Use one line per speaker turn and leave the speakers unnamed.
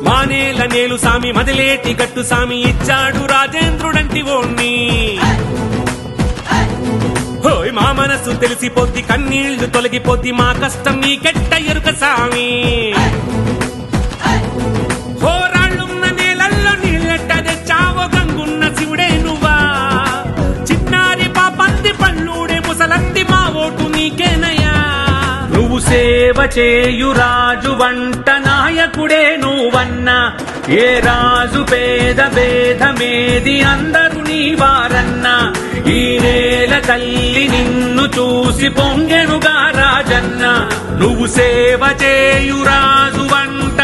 మానేల నేలు సామి మదిలేటి గట్టు సామి ఇచ్చాడు రాజేంద్రుడంటి ఓణ్ణి. హోయ్ మా మనసు తెలిసిపోద్ది కన్నీళ్లు తొలగిపోద్ది మా కష్టం నీకెట్ట ఎరుక సామి. హోరాళ్ళున్న నేలల్లో నీళ్ళెట్ట తెచ్చావో గంగున్న శివుడే నువ్వా. చిన్నారి పాపంది పళ్ళూడే ముసలంది మా ఓటు నీకేనయ్యా. నువ్వు సేవ చేయు రాజు వంట నాయకుడే నువ్వన్నా. ఏ రాజు పేద భేదమేది అందరూ నీ వారన్నా. ఈ నేల తల్లి నిన్ను చూసి పొంగెనుగా రాజన్న. నువ్వు సేవ చేయు రాజు వంట